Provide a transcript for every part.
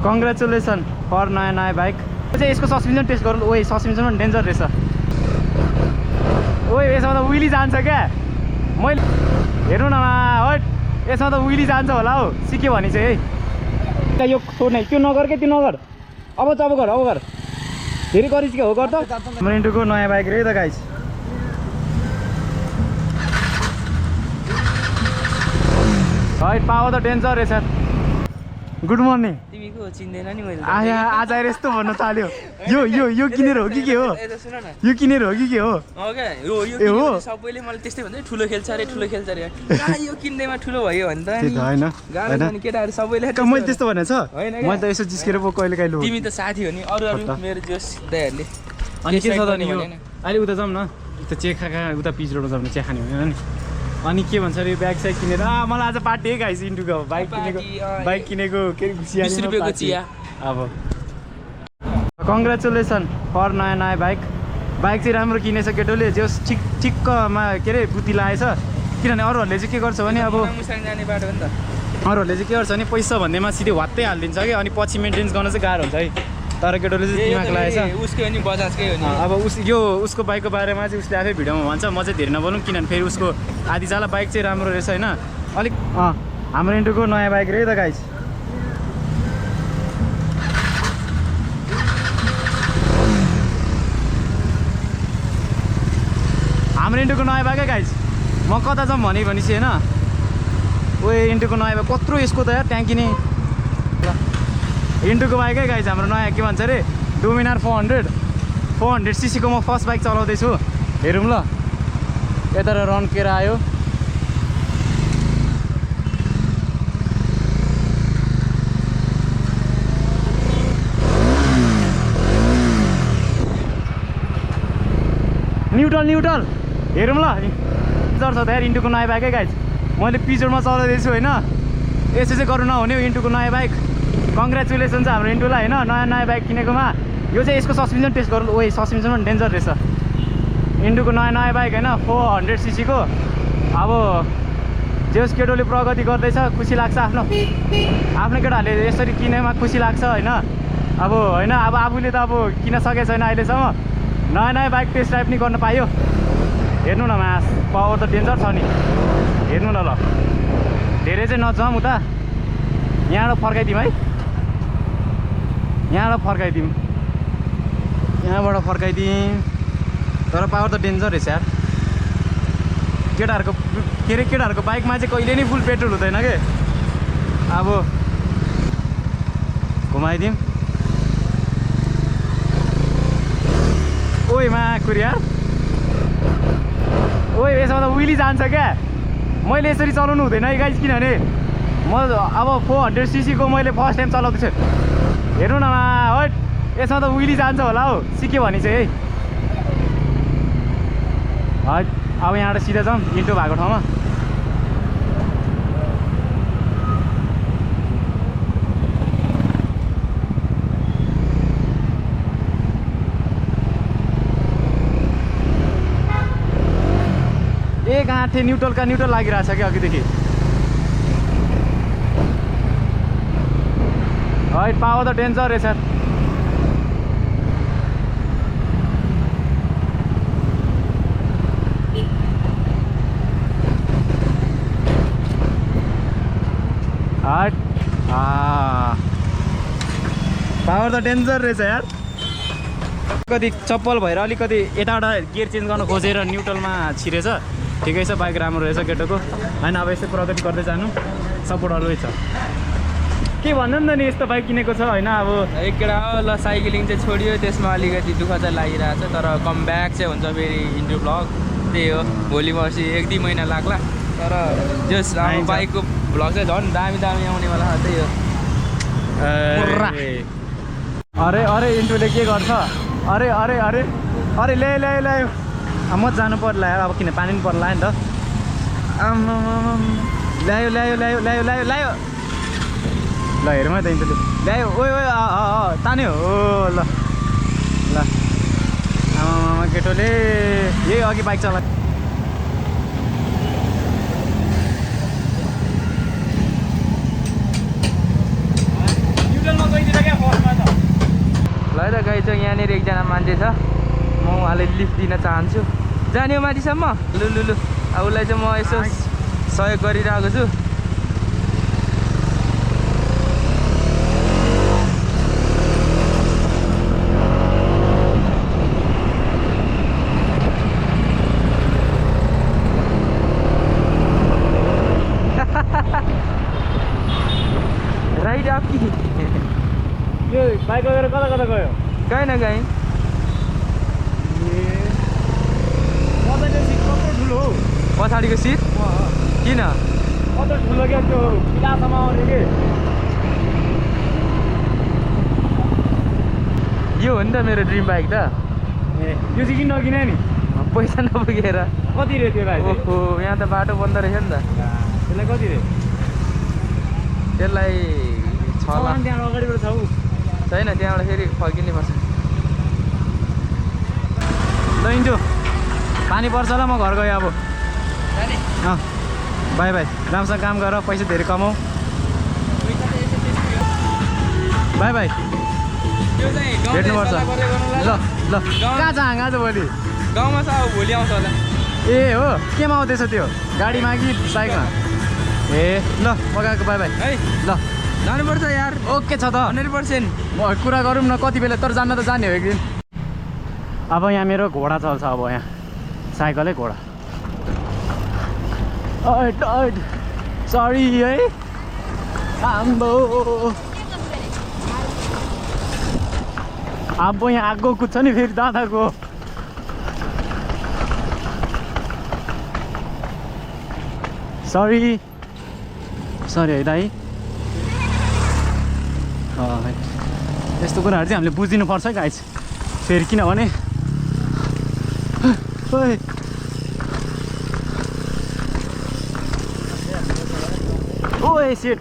Congratulation for नयाँ bike. चाहिँ यसको सस्पेन्सन टेस्ट गरौँ। ओए सस्पेन्सन पनि डेन्जर रहेछ। ओए यसमा त विली जान्छ क्या। मैले हेर्नु न हट, यसमा त विली जान्छ होला हौ। सिक्यो भने चाहिँ है यो छोड्ने, त्यो नगर के, त्यो नगर। अब गर, अब गर। धेरै गरिस् के हो, गर त। मिन्टुको नयाँ बाइक रे त गाइस। है पावर त डेन्जर रहेछ। Good morning. तिमीको चिन्दैन नि मैले। आज आएर यस्तो भन्नु थाल्यो। यो किनेर हो कि के हो? यो किनेर हो कि के हो? यो हो सबैले मलाई त्यस्तै भन्छ, ठुलो खेल्छ अरे, ठुलो खेल्छ अरे। यो किन्दैमा ठुलो भयो भने त त्यही त हैन। हैन केटाहरु सबैले मैले त्यस्तो भने छ। मैले त यसो जिस्केर पो कहिले काहीँ लु। तिमी त साथी हो नि, अरु मेरो जोस दाइहरुले। अनि के छ त नि यो? अहिले उता जाऊँ न। उता चिया खा उता पिच रोड जाऊँ न, चिया खाने होइन नि। अनि के भन्छ अरे ब्याग स्याग किनेर मलाई आज पार्टी है गाइस। इन्टुको बाइक किनेको के 20 रुपैयाँको चिया। अब कङ्ग्रेचुलेसन फर नयाँ बाइक। बाइक चाहिँ राम्रो किनेछ केटोले। जस ठिक्कमा के अरे बुद्धि लागेछ। किनभने अरूहरूले चाहिँ के गर्छ भने अब जाने बाटो हो नि त। अरूहरूले चाहिँ के गर्छ भने पैसा भन्दैमा सिधै वात्तै हालिदिन्छ कि, अनि पछि मेन्टेनेन्स गर्न चाहिँ गाह्रो हुन्छ है। तर केटोले चाहिँ दिमाग लागेछ। उसकै हो नि, बजाजकै हो नि। अब उसको बाइकको बारेमा चाहिँ उसले आफै भिडियोमा भन्छ। म चाहिँ धेरै नबोलौँ, किनभने फेरि उसको आधी जाला बाइक चाहिँ राम्रो रहेछ होइन। अलिक हाम्रो इन्टुको नयाँ बाइक रे त गाइस। हाम्रो इन्टुको नयाँ बाइकै गाइस। म कता जाऊँ भनेपछि होइन। ओए इन्टुको नयाँ बाइक कत्रो यसको त यार, ट्याङ्की नै। इन्टुको बाइकै गाइस हाम्रो नयाँ के भन्छ अरे, डोमिनार 400 सीसी को म फर्स्ट बाइक चलाउँदैछु। हेरौँ ल यता रन केर आयो। न्युट्रल हेरौँ ल। जर छ त यार इन्टुको नयाँ बाइकै गाइस। मैले पिजोडमा चलाउँदैछु होइन। यसो चाहिँ गर्नु नहुने हो। इन्टुको नयाँ बाइक कङ्ग्रेचुलेसन छ हाम्रो इन्टुलाई होइन, नयाँ बाइक किनेकोमा। यो चाहिँ यसको सस्पेन्सन टेस्ट गरौँ। ओए सस्पेन्सन पनि डेन्जर रहेछ। इन्टुको नयाँ बाइक होइन, 400 सीसी को। अब जेस केटोले प्रगति गर्दैछ, खुसी लाग्छ। आफ्नो केटाहरूले यसरी किनेमा खुसी लाग्छ होइन। अब होइन, अब आफूले त अब किन सकेको छैन अहिलेसम्म। नयाँ बाइक टेस्ट ड्राइभ नि गर्न पायो। हेर्नु न मास, पावर त डेन्जर छ नि। हेर्नु न ल, धेरै चाहिँ नजाउँ उता। यहाँबाट फर्काइदिउँ है, यहाँबाट फर्काइदिउँ। तर पावर त डेन्जर रहेछ यार। केटाहरूको बाइकमा चाहिँ कहिले नै फुल पेट्रोल हुँदैन के। अब घुमाइदिउँ। ओए माकुरी यार, ओए यसमा त विली जान्छ क्या। मैले यसरी चलाउनु हुँदैन है गाइस, किनभने म अब 400 सीसी को मैले फर्स्ट टाइम चलाउँदैछु। हेर्नु न हट, यसमा त विली जान्छ होला हौ। सिक्यो भने चाहिँ है। हट अब यहाँबाट सिधा जाउँ इन्टु भएको ठाउँमा। एक आँटे न्युट्रल लागिरहेछ कि अघिदेखि। है पावर त डेन्जर रहेछ। पावर त डेन्जर रहेछ यार। कति चप्पल भएर अलिकति यताबाट गियर चेन्ज गर्न खोजेर न्युट्रलमा छिरेछ। ठिकै छ, बाइक राम्रो रहेछ केटोको होइन। अब यस्तै प्रगति गर्दै जानु, सपोर्ट अलवेज छ। के भन्नु नि, यस्तो बाइक किनेको छ होइन। अब एक केटा हो ल, साइक्लिङ चाहिँ छोडियो, त्यसमा अलिकति दुःख चाहिँ लागिरहेछ। तर कम ब्याक चाहिँ हुन्छ फेरि इन्टु ब्लग। त्यही हो, भोलि पर्सि 1-2 महिना लाग्ला। तर जस बाइकको ब्लग चाहिँ झन् दामी आउनेवाला छ। त्यही हो। अरे इन्टुले के गर्छ? अरे ल्यायो। म जानु पर्ला यार, अब किन पानी पनि पर्ला नि त। ल्यायो ल हेरौँ है त। इन्टुले ल्यायो। ओए तान्यो हो ल। केटोले यही अघि बाइक चला। न्युट्रलमा गइदिनु है त गाई चाहिँ यहाँनिर एकजना मान्छे छ म उहाँलाई लिफ्ट दिन चाहन्छु जाने हो माथिसम्म लु लु लु अब उसलाई चाहिँ म यसो सहयोग गरिरहेको छु राइट आपकी यो बाइक लगेर कता कता गयो गएन गएँ ठुलो हौ पछाडिको सिट किन कता ठुलो क्या त्यो पिलासम्म आउने कि यो हो नि त मेरो ड्रिम बाइक त ए यो चाहिँ किन नकिने नि पैसा नपुगेर कति रे त्यो बाइक ओहो यहाँ त बाटो बन्द रहेछ नि त त्यसलाई कति रे त्यसलाई 6 लाख त्यहाँ अगाडिबाट छ उ छैन त्यहाँबाट फेरि फर्किनै पर्छ ल इन्टु पानी पर्छ ल म घर गएँ अब बाई बाई राम्रोसँग काम गर पैसा धेरै कमाऊ बाई बाई भेट्नुपर्छ ल ल कहाँ छ हाँगा त भोलि गाउँमा छ अब भोलि आउँछ होला ए हो केमा आउँदैछ त्यो गाडीमा कि बाइकमा ए ल म गएको बाई बाई है ल जानुपर्छ यार ओके छ त 100% म कुरा गरौँ न कति बेला तर जान्न त जाने हो एक दिन अब यहाँ मेरो घोडा चल्छ अब यहाँ साइकलै घोडा सरी है आम्बो अब यहाँ आगो कुद्छ नि फेरि दादाको सरी है दाइ यस्तो कुराहरू चाहिँ हामीले बुझिनुपर्छ है गाइस फेरि किनभने ओए सेट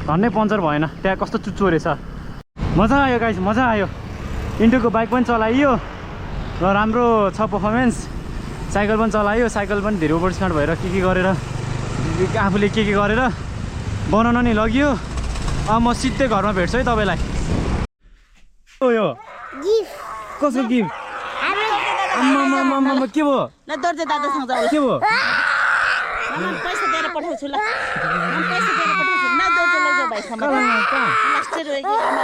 धन्नै पङ्चर भएन त्यहाँ कस्तो चुच्चो रहेछ मजा आयो गाइस मजा आयो इन्टुको बाइक पनि चलाइयो र राम्रो छ पर्फर्मेन्स साइकल पनि चलायो साइकल पनि धेरै ओभर स्मार्ट भएर के गरेर आफूले के गरेर बनाउन नि लगियो अब म सिधै घरमा भेट्छु है तपाईँलाई ओ यो कसको गिफ्ट आम्मामामामा के भयो ल दर्जे दादासँग जाऊ के भयो पैसा दिएर पठाउँछु ल पैसा दिएर पठाउँछु न दर्जे लैजाऊ भाइसँग लास्ट इयर हो कि आमा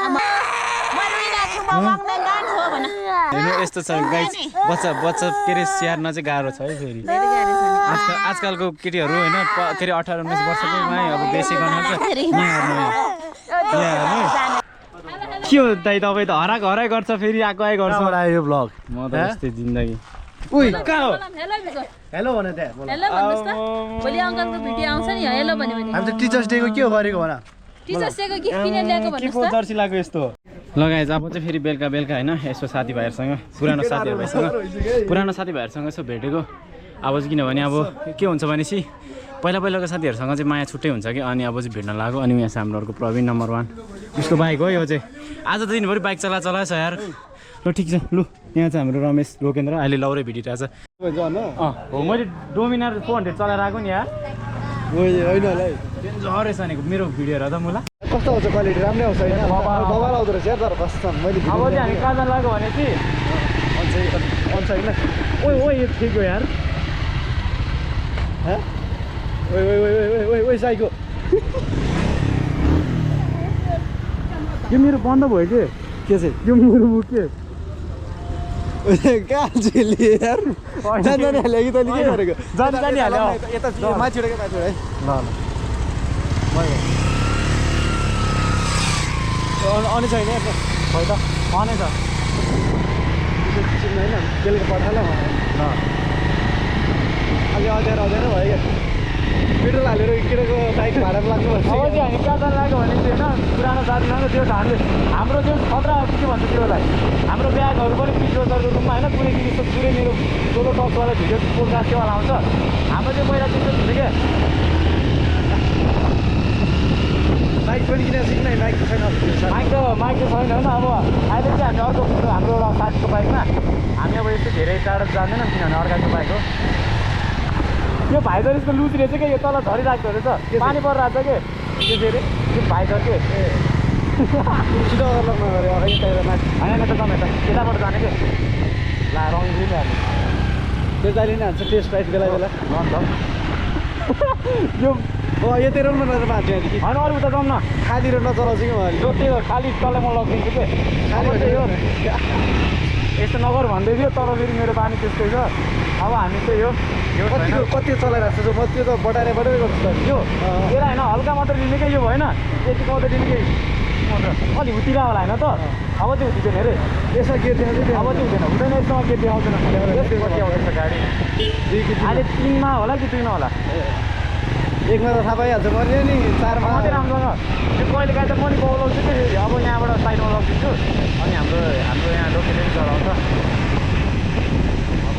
म रोइरहेको छु म माग्ने गाड हो भन हेर्नु यस्तो छ गाइस बच्चा के अरे स्याहार्न चाहिँ गाह्रो छ है फेरि आजकलको केटीहरू होइन के अरे 18-19 वर्षकोमा अब बेसी गर्नुहुन्छ के हो दाइ तपाईँ त हराइ गर्छ फेरि आए गर्छ यो ब्लग म त यस्तै जिन्दगी उही कहाँ हो हेलो भने त्यहाँ हेलो भन्नुस् त भोलि अङ्कलको भिडियो आउँछ नि हेलो भन्यो भने हामी त टिचर्स डे को के हो गरेको भन टिचर्स डेको गिफ्ट किनेर ल्याएको के भन्नुस् पो त जर्सी लाग्यो यस्तो लगाएछ अब चाहिँ फेरि बेलुका होइन यसो साथीभाइहरूसँग पुरानो साथीभाइहरूसँग यसो भेटेको अब चाहिँ किनभने अब के हुन्छ भनेपछि पहिलाको साथीहरूसँग चाहिँ माया छुट्टै हुन्छ कि अनि अब चाहिँ भेट्न लाग्यो अनि यहाँ हाम्रो अर्को प्रवीण नम्बर 1 उसको बाइक हो यो चाहिँ आज त दिनभरि बाइक चलाएछ यार ल ठिक छ लु यहाँ चाहिँ हाम्रो रमेश लोकेन्द्र अहिले लौरे भेटिरहेछ हो मैले डोमिनार 400 चलाएर आएको नि यार होइन होला है झरेछ नि मेरो भिडियो हेर त मुला कस्तो आउँछ क्वालिटी राम्रै आउँछ होइन बबाल आउँदो रहेछ यार तर कस्तो मैले अब चाहिँ हामी कहाँ जानु लाग्यो भने चाहिँ अन्छ होइन ओ यो ठिक हो यार ओइ साइको यो मेरो बन्द भयो कि के चाहिँ यो मुरु के कहाँ चाहिँ यार जानी हाल्यो कि तैँले के गरेको जानी हाल्यो यता माथि है ल अनि छैन खै त अनै छ होइन बेलुका पठाएला ल अलि अँध्यारो भयो क्या पेट्रोल हालेर केटाको बाइक भाडा लाग्नु अब चाहिँ हामी कहाँ जानु लाग्यो भने चाहिँ होइन पुरानो साथीसँग त्यो हाम्रो त्यो खतरा के भन्छ त्योलाई हाम्रो ब्यागहरू पनि पिट्रोलको रुममा होइन कुनै मेरो सोलो टक्सवाला भिडियो पोडकास्टवाला आउँछ हाम्रो चाहिँ पहिला त्यस्तो हुन्छ क्या बाइक पनि किन सिक्ने बाइक छैन माइक त छैन होइन अब अहिले चाहिँ हामी अर्को हाम्रो एउटा साथीको बाइकमा हामी अब यस्तो धेरै टाढो जाँदैनौँ किनभने अर्काको बाइक हो यो भाइदर यसको लुज रहेछ क्या यो तल झरिरहेको रहेछ पानी परिरहेको छ कि त्यो फेरि त्यो भाइदर के छिटो गर्न नगरे अगाडि यता माथि होइन त तपाईँ यताबाट जाने कि ला रङ दिनु हाल्नु त्यो जहिले नै हान्छ टेस्ट राइड बेला बेला ल नि त यो यतै रोडमा लगेर माथि यहाँदेखि होइन अरू उता जाउँ न खाली रोडमा चलाउँछु कि मैले जो त्यो खाली तलै म लगिदिन्छु कि खाली अब चाहिँ यो यस्तो नगर भन्दै थियो तर फेरि मेरो बानी त्यस्तै छ अब हामी चाहिँ यो कति चलाइरहेको छु म त्यो त बटाएर गर्छु त यो यसलाई होइन हल्का मात्र लिने क्या यो भएन यतिको मात्रै लिने कि मात्र अलि हुतिला होला होइन त अब चाहिँ हुँदैन अरे यसमा गेट देखाउँछ अब चाहिँ हुँदैन यस्तोमा गेट देखाउँदैन कति आउँदैछ गाडी अहिले 3मा होला कि 2मा होला एकमा त थाहा पाइहाल्छ मैले नि 4मा मात्रै राम्रोसँग यो कहिले काहीँ त म नि बोलाउँछु कि अब यहाँबाट साइडमा लगिदिन्छु अनि हाम्रो यहाँ लोकेसन चलाउँछ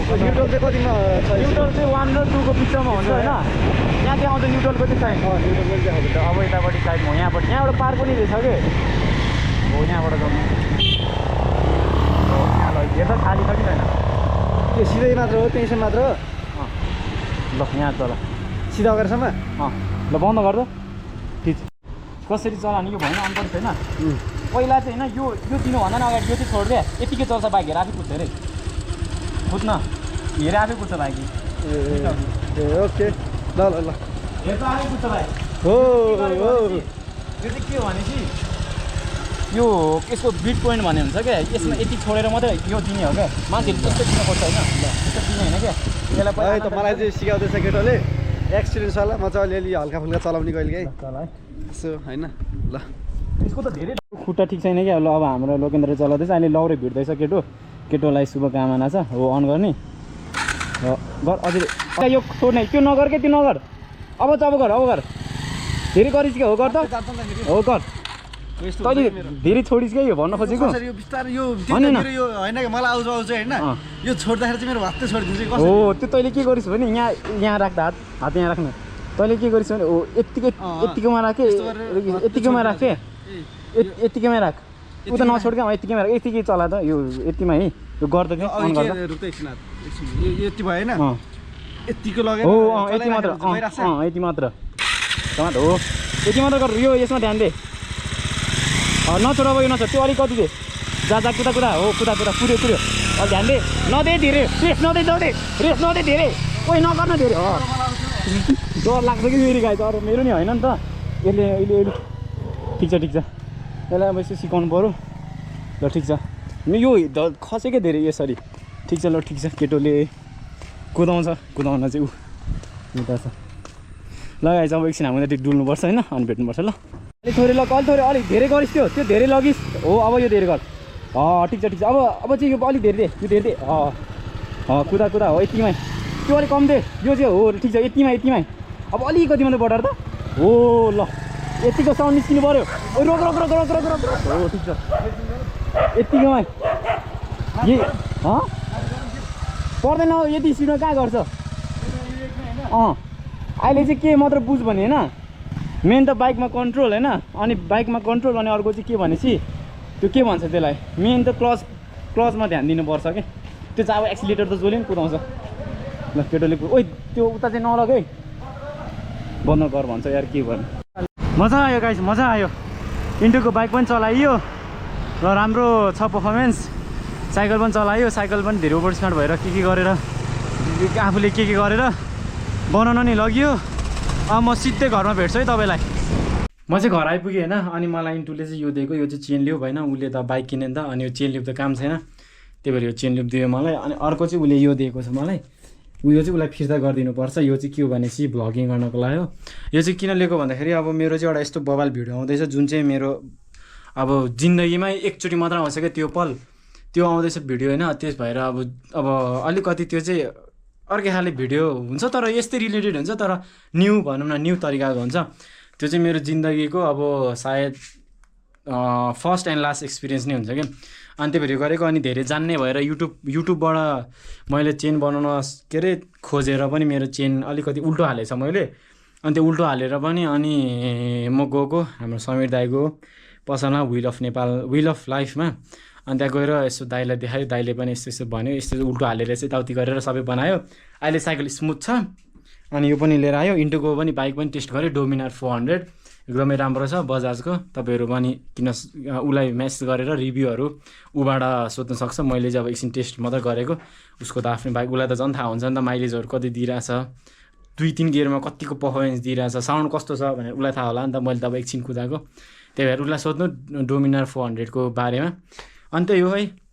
न्युट्रल चाहिँ कतिमा छ न्युट्रल चाहिँ 1 र 2 को बिचमा हुन्छ होइन यहाँ चाहिँ आउँछ न्युट्रलको चाहिँ साइड न्युट्रल चाहिँ अब यतापट्टि साइड म यहाँबाट यहाँबाट पार पनि रहेछ कि हो यहाँबाट जाउँ यहाँ ल हेर्दा खाली छ कि छैन त्यो सिधै मात्र हो टेन्सन मात्र हो ल यहाँ चल सिधा गरेसम्म ल बन्द गर्दा ठिक कसरी चलाउने यो भएन अन्त छैन पहिला चाहिँ होइन यो दिनुभन्दा नि अगाडि यो चाहिँ छोडिदिए यतिकै चल्छ बाइक हेर आफै कुद्छ अरे कुद्न हेर आफै कुद्छ बाइक ए ओके ल ल ल हेर त आफै कुद्छ बाइक हो यो चाहिँ के हो भनेपछि यो यसको बिट पोइन्ट भन्ने हुन्छ क्या यसमा यति छोडेर मात्रै यो दिने हो क्या मान्छेले त्यस्तो दिनुपर्छ होइन त्यस्तो दिने होइन क्या यसलाई अहिले त मलाई चाहिँ सिकाउँदैछ केटोले एक्सपिरियन्स वाला म चाहिँ अलिअलि हल्का फुल्का चलाउने कहिले काहीँ चल है यसो होइन ल यसको त धेरै खुट्टा ठिक छैन क्या ल अब हाम्रो लोकेन्द्र चलाउँदैछ अहिले लौरे भिड्दैछ केटोलाई शुभकामना छ हो अन गर्ने गर अझै यो छोड्ने त्यो नगर के त्यो नगर अब गर धेरै गरिस् क्या हो गर त हो गर तैँले धेरै छोडिस् क्या यो भन्न खोजेको यो बिस्तारै यो होइन कि मलाई आउँछ होइन यो छोड्दाखेरि चाहिँ मेरो हातै छोडिदिन्छु हो त्यो तैँले के गरिस् भने यहाँ राख्दा हात यहाँ राख्नु तैँले के गरिस् भने हो यत्तिकोमा राखेँ यत्तिकोमा राखेँ यत्तिकैमा राख उता नछोड्का यत्तिकैमा राख यत्तिकै चला त यो यतिमा है यो गर्दा यति भएन यतिको लगेर हो यति मात्र यति मात्र हो यति मात्र गर यो यसमा ध्यान दे नछोड अब यो नछोड त्यो अलिक कति दे जा कुदा हो कुदा पुऱ्यो अब ध्यान दे नदे धेरै रेस नदे धेरै कोही नगर्न धेरै हो डर लाग्छ कि फेरि गाई तर मेरो नि होइन नि त यसले अहिले ठिक छ यसलाई अब यसो सिकाउनु पऱ्यो ल ठिक छ यो खसे क्या धेरै यसरी ठिक छ ल ठिक छ केटोले कुदाउन चाहिँ उता छ ल गाई अब एकछिन हामीले त्यो डुल्नुपर्छ होइन अनि भेट्नुपर्छ ल अलिक थोरै अलिक धेरै गरिस् त्यो धेरै लगिस् हो अब यो धेरै गर ठिक छ अब चाहिँ यो अलिक धेरै दे यो धेरै दे कुदा हो यतिमै त्यो अलिक कम दे यो चाहिँ हो ठिक छ यतिमै अब अलिकति मात्रै बढाएर त हो ल यतिको साउन्ड निस्किनु पऱ्यो रोक हो ठिक छ यतिकोमा पर्दैन यति स्पिडमा कहाँ गर्छ अहिले चाहिँ के मात्र बुझ भने होइन मेन त बाइकमा कन्ट्रोल होइन अनि बाइकमा कन्ट्रोल अनि अर्को चाहिँ के भनेपछि त्यो के भन्छ त्यसलाई मेन त क्लचमा ध्यान दिनुपर्छ कि त्यो चाहिँ अब एक्सिलेटर त जसले पनि कुदाउँछ ल केटोले ओइ त्यो उता चाहिँ नलग है बन्द गर भन्छ यार के गर्नु मजा आयो गाइस मजा आयो इन्टुको बाइक पनि चलाइयो र राम्रो छ पर्फर्मेन्स साइकल पनि चलायो साइकल पनि धेरै ओभर स्मार्ट भएर के गरेर आफूले के गरेर बनाउन नि लगियो अब म सिधै घरमा भेट्छु है तपाईँलाई म चाहिँ घर आइपुगेँ होइन अनि मलाई इन्टुले चाहिँ यो दिएको यो चाहिँ चेन ल्याऊ भएन उसले त बाइक किने नि त अनि यो चेन ल्याउ त काम छैन त्यही भएर यो चेन ल्याउ दियो मलाई अनि अर्को चाहिँ उसले यो दिएको छ मलाई यो चाहिँ उसलाई फिर्ता गरिदिनुपर्छ यो चाहिँ के हो भनेपछि भ्लगिङ गर्नको लागि हो यो चाहिँ किन लिएको भन्दाखेरि अब मेरो चाहिँ एउटा यस्तो बवाल भिडियो आउँदैछ जुन चाहिँ मेरो अब जिन्दगीमै एकचोटि मात्र आउँछ क्या त्यो पल त्यो आउँदैछ भिडियो होइन त्यस भएर अब अलिकति त्यो चाहिँ अर्कै खाले भिडियो हुन्छ तर यस्तै रिलेटेड हुन्छ तर न्यू भनौँ न न्यू तरिकाको हुन्छ त्यो चाहिँ मेरो जिन्दगीको अब सायद फर्स्ट एन्ड लास्ट एक्सपिरियन्स नै हुन्छ क्या अनि त्यही भएर गरेको अनि धेरै जान्ने भएर युट्युबबाट मैले चेन बनाउन के अरे खोजेर पनि मेरो चेन अलिकति उल्टो हालेछ मैले अनि त्यो उल्टो हालेर पनि अनि म गएको हाम्रो समीर दाइको पसलमा विल अफ लाइफमा अनि त्यहाँ गएर यसो दाइलाई देखायो दाइले पनि यस्तो भन्यो यस्तो उल्टो हालेर चाहिँ यताउति गरेर सबै बनायो अहिले साइकल स्मुथ छ अनि यो पनि लिएर आयो इन्टुको पनि बाइक पनि टेस्ट गऱ्यो डोमिनार 400 एकदमै राम्रो छ बजाजको। तपाईँहरू पनि किन उसलाई मेसेज गरेर रिभ्यूहरू ऊबाट सोध्न सक्छ। मैले चाहिँ अब एकछिन टेस्ट मात्रै गरेको, उसको त आफ्नै बाइक, उसलाई त झन् थाहा हुन्छ नि त माइलेजहरू कति दिइरहेछ, 2-3 गियरमा कतिको पर्फर्मेन्स दिइरहेछ, साउन्ड कस्तो छ भनेर उसलाई थाहा होला नि त। मैले त अब एकछिन कुदाएको, त्यही भएर उसलाई सोध्नु डोमिनार 400 को बारेमा। अनि त्यही हो है।